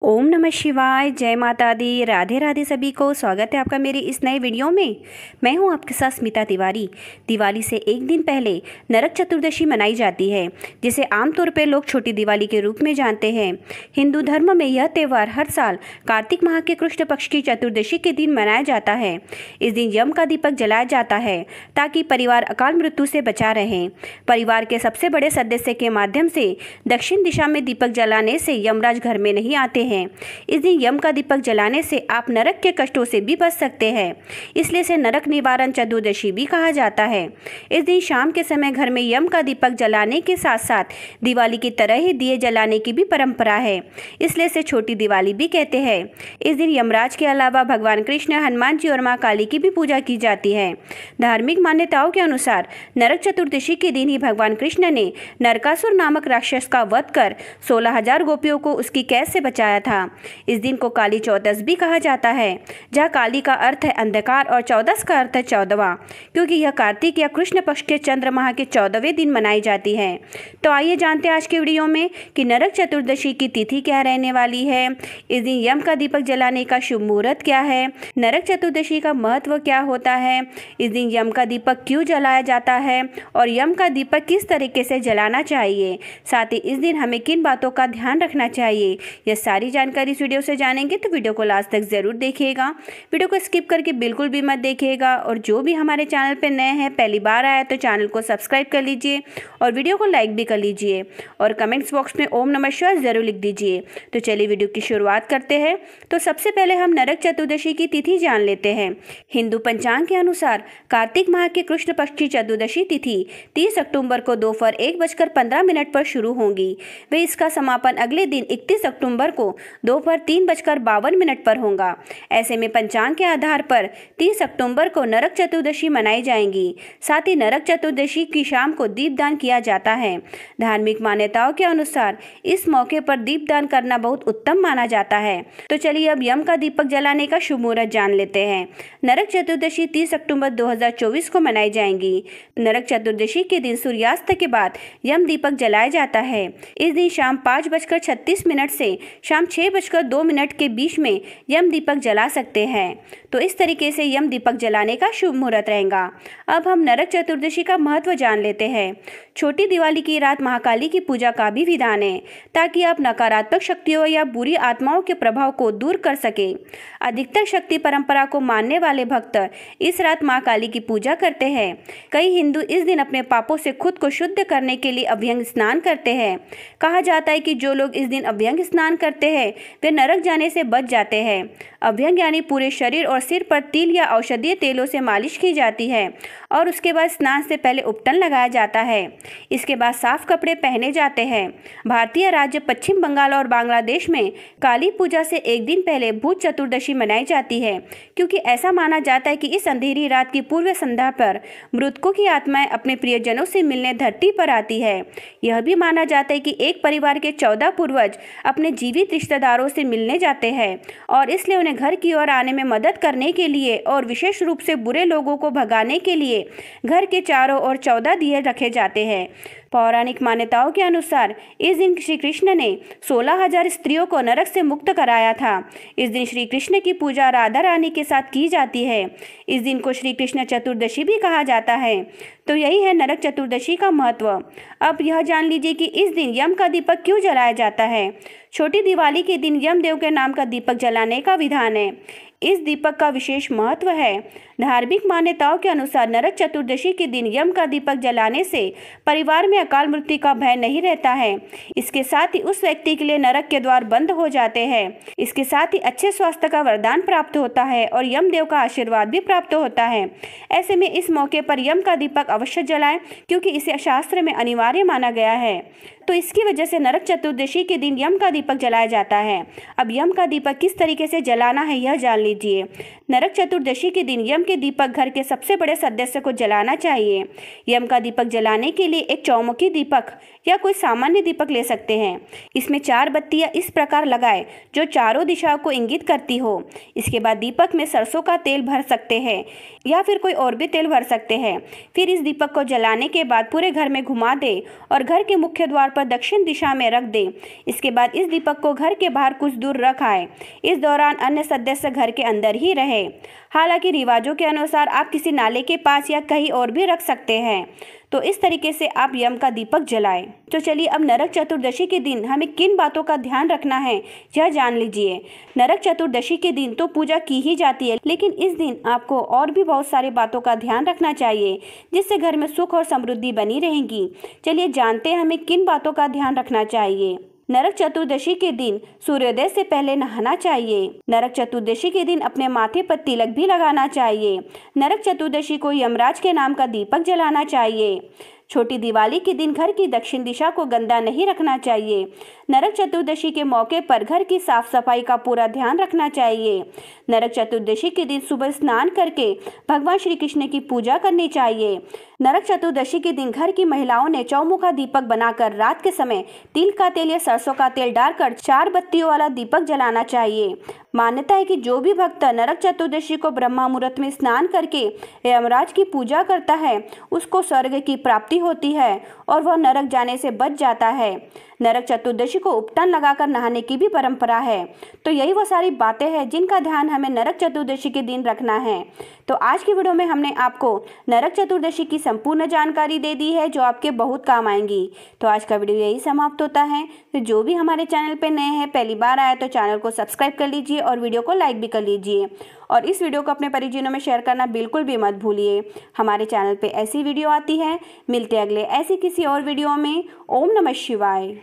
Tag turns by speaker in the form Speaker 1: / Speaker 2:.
Speaker 1: ओम नमः शिवाय। जय माता दी। राधे राधे सभी को। स्वागत है आपका मेरी इस नए वीडियो में। मैं हूं आपके साथ स्मिता तिवारी। दिवाली से एक दिन पहले नरक चतुर्दशी मनाई जाती है, जिसे आमतौर पर लोग छोटी दिवाली के रूप में जानते हैं। हिंदू धर्म में यह त्यौहार हर साल कार्तिक माह के कृष्ण पक्ष की चतुर्दशी के दिन मनाया जाता है। इस दिन यम का दीपक जलाया जाता है ताकि परिवार अकाल मृत्यु से बचा रहे। परिवार के सबसे बड़े सदस्य के माध्यम से दक्षिण दिशा में दीपक जलाने से यमराज घर में नहीं आते हैं। इस दिन यम का दीपक जलाने से आप नरक के कष्टों से भी बच सकते हैं, इसलिए इसे नरक निवारण चतुर्दशी भी कहा जाता है। इस दिन शाम के समय घर में यम का दीपक जलाने के साथ साथ दिवाली की तरह ही दिए जलाने की भी परंपरा है, इसलिए इसे छोटी दिवाली भी कहते हैं। इस दिन यमराज के अलावा भगवान कृष्ण, हनुमान जी और माँ काली की भी पूजा की जाती है। धार्मिक मान्यताओं के अनुसार नरक चतुर्दशी के दिन ही भगवान कृष्ण ने नरकासुर नामक राक्षस का वध कर 16,000 गोपियों को उसकी कैद से बचाया था। इस दिन को काली चौदस भी कहा जाता है, जहाँ काली का अर्थ है अंधकार और चौदस का अर्थ है 14वां, क्योंकि यह कार्तिक या कृष्ण पक्ष के चंद्र माह के 14वें दिन मनाई जाती है। तो आइए जानते हैं आज के वीडियो में कि नरक चतुर्दशी की तिथि क्या रहने वाली है, इस दिन यम का दीपक जलाने का शुभ मुहूर्त क्या है, नरक चतुर्दशी का महत्व क्या होता है, इस दिन यम का दीपक क्यों जलाया जाता है और यम का दीपक किस तरीके से जलाना चाहिए, साथ ही इस दिन हमें किन बातों का ध्यान रखना चाहिए। यह सारी जानकारी इस वीडियो से जानेंगे, तो वीडियो को लास्ट तक जरूर देखिएगा। वीडियो को स्किप करके बिल्कुल भी मत देखिएगा और जो भी हमारे चैनल पर नए हैं, पहली बार आया तो चैनल को सब्सक्राइब कर लीजिए और वीडियो को लाइक भी कर लीजिए और कमेंट्स बॉक्स में ओम नमः शिवाय जरूर लिख दीजिए। तो चलिए वीडियो की शुरुआत करते हैं। तो सबसे पहले हम नरक चतुर्दशी की तिथि जान लेते हैं। हिंदू पंचांग के अनुसार कार्तिक माह के कृष्ण पक्ष की चतुर्दशी तिथि 30 अक्टूबर को दोपहर 1:15 पर शुरू होगी। वे इसका समापन अगले दिन 31 अक्टूबर को दोपहर 3:52 पर होगा। ऐसे में पंचांग के आधार पर 30 अक्टूबर को नरक चतुर्दशी मनाई जाएगी। साथ ही नरक चतुर्दशी की शाम को दीपदान किया जाता है। धार्मिक मान्यताओं के अनुसार इस मौके पर दीपदान करना बहुत उत्तम माना जाता है। तो चलिए अब यम का दीपक जलाने का शुभ मुहूर्त जान लेते हैं। नरक चतुर्दशी 30 अक्टूबर 2024 को मनाई जाएगी। नरक चतुर्दशी के दिन सूर्यास्त के बाद यम दीपक जलाया जाता है। इस दिन शाम 5:36 से शाम 6:02 के बीच में यम दीपक जला सकते हैं। तो इस तरीके से यम दीपक जलाने का शुभ मुहूर्त रहेगा। अब हम नरक चतुर्दशी का महत्व जान लेते हैं। छोटी दिवाली की रात महाकाली की पूजा का भी विधान है, ताकि आप नकारात्मक शक्तियों या बुरी आत्माओं के प्रभाव को दूर कर सके। अधिकतर शक्ति परंपरा को मानने वाले भक्त इस रात माँ काली की पूजा करते हैं। कई हिंदू इस दिन अपने पापों से खुद को शुद्ध करने के लिए अभ्यंग स्नान करते हैं। कहा जाता है कि जो लोग इस दिन अभ्यंग स्नान करते हैं वे नरक जाने से बच जाते हैं। अभ्यंग यानी पूरे शरीर और सिर पर तिल या औषधीय तेलों से मालिश की जाती है और उसके बाद स्नान से पहले उपटन लगाया जाता है। इसके बाद साफ कपड़े पहने जाते हैं। भारतीय राज्य पश्चिम बंगाल और बांग्लादेश में काली पूजा से एक दिन पहले भूत चतुर्दशी मनाई जाती है, क्योंकि ऐसा माना जाता है कि इस अंधेरी रात की पूर्व संध्या पर मृतकों की आत्माएं अपने प्रियजनों से मिलने धरती पर आती है। यह भी माना जाता है कि एक परिवार के 14 पूर्वज अपने जीवित रिश्तेदारों से मिलने जाते हैं और इसलिए उन्हें घर की ओर आने में मदद करने के लिए और विशेष रूप से बुरे लोगों को भगाने के लिए घर के चारों ओर 14 दिए रखे जाते हैं। पौराणिक मान्यताओं के अनुसार इस दिन श्री कृष्ण ने 16,000 स्त्रियों को नरक से मुक्त कराया था। इस दिन श्री कृष्ण की पूजा राधा रानी के साथ की जाती है। इस दिन को श्री कृष्ण चतुर्दशी भी कहा जाता है। तो यही है नरक चतुर्दशी का महत्व। अब यह जान लीजिए कि इस दिन यम का दीपक क्यों जलाया जाता है। छोटी दिवाली के दिन यमदेव के नाम का दीपक जलाने का विधान है। इस दीपक का विशेष महत्व है। धार्मिक मान्यताओं के अनुसार नरक चतुर्दशी के दिन यम का दीपक जलाने से परिवार में अकाल मृत्यु का भय नहीं रहता है। इसके साथ ही उस व्यक्ति के लिए नरक के द्वार बंद हो जाते हैं। इसके साथ ही अच्छे स्वास्थ्य का वरदान प्राप्त होता है और यमदेव का आशीर्वाद भी प्राप्त होता है। ऐसे में इस मौके पर यम का दीपक अवश्य जलाएं, क्योंकि इसे शास्त्र में अनिवार्य माना गया है। तो इसकी वजह से नरक चतुर्दशी के दिन यम का दीपक जलाया जाता है। अब यम का दीपक किस तरीके से जलाना है यह जान लीजिए। नरक चतुर्दशी के दिन यम के दीपक घर के सबसे बड़े सदस्य को जलाना चाहिए। यम का दीपक जलाने के लिए एक चौमुखी दीपक या कोई सामान्य दीपक ले सकते हैं। इसमें 4 बत्तियां इस प्रकार लगाएं जो चारों दिशाओं को इंगित करती हो। इसके बाद दीपक में सरसों का तेल भर सकते हैं या फिर कोई और भी तेल भर सकते हैं। फिर इस दीपक को जलाने के बाद पूरे घर में घुमा दें और घर के मुख्य द्वार पर दक्षिण दिशा में रख दें। इसके बाद इस दीपक को घर के बाहर कुछ दूर रख आए। इस दौरान अन्य सदस्य घर के अंदर ही रहे। हालांकि रिवाजों के अनुसार आप किसी नाले के पास या कहीं और भी रख सकते हैं। तो इस तरीके से आप यम का दीपक जलाएं। तो चलिए अब नरक चतुर्दशी के दिन हमें किन बातों का ध्यान रखना है यह जान लीजिए। नरक चतुर्दशी के दिन तो पूजा की ही जाती है, लेकिन इस दिन आपको और भी बहुत सारी बातों का ध्यान रखना चाहिए जिससे घर में सुख और समृद्धि बनी रहेगी। चलिए जानते हैं हमें किन बातों का ध्यान रखना चाहिए। नरक चतुर्दशी के दिन सूर्योदय से पहले नहाना चाहिए। नरक चतुर्दशी के दिन अपने माथे पर तिलक भी लगाना चाहिए। नरक चतुर्दशी को यमराज के नाम का दीपक जलाना चाहिए। छोटी दिवाली के दिन घर की दक्षिण दिशा को गंदा नहीं रखना चाहिए। नरक चतुर्दशी के मौके पर घर की साफ सफाई का पूरा ध्यान रखना चाहिए। नरक चतुर्दशी के दिन सुबह स्नान करके भगवान श्री कृष्ण की पूजा करनी चाहिए। नरक चतुर्दशी के दिन घर की महिलाओं ने चौमुखा दीपक बनाकर रात के समय तिल का तेल या सरसों का तेल डालकर 4 बत्तियों वाला दीपक जलाना चाहिए। मान्यता है कि जो भी भक्त नरक चतुर्दशी को ब्रह्मा मुहूर्त में स्नान करके यमराज की पूजा करता है उसको स्वर्ग की प्राप्ति होती है और वह नरक जाने से बच जाता है। नरक चतुर्दशी को उपटन लगाकर नहाने की भी परंपरा है। तो यही वो सारी बातें हैं जिनका ध्यान हमें नरक चतुर्दशी के दिन रखना है। तो आज की वीडियो में हमने आपको नरक चतुर्दशी की संपूर्ण जानकारी दे दी है जो आपके बहुत काम आएंगी। तो आज का वीडियो यही समाप्त होता है। तो जो भी हमारे चैनल पे नए हैं, पहली बार आए तो चैनल को सब्सक्राइब कर लीजिए और वीडियो को लाइक भी कर लीजिए और इस वीडियो को अपने परिजनों में शेयर करना बिल्कुल भी मत भूलिए। हमारे चैनल पे ऐसी वीडियो आती है। मिलते अगले ऐसी किसी और वीडियो में। ओम नमः शिवाय।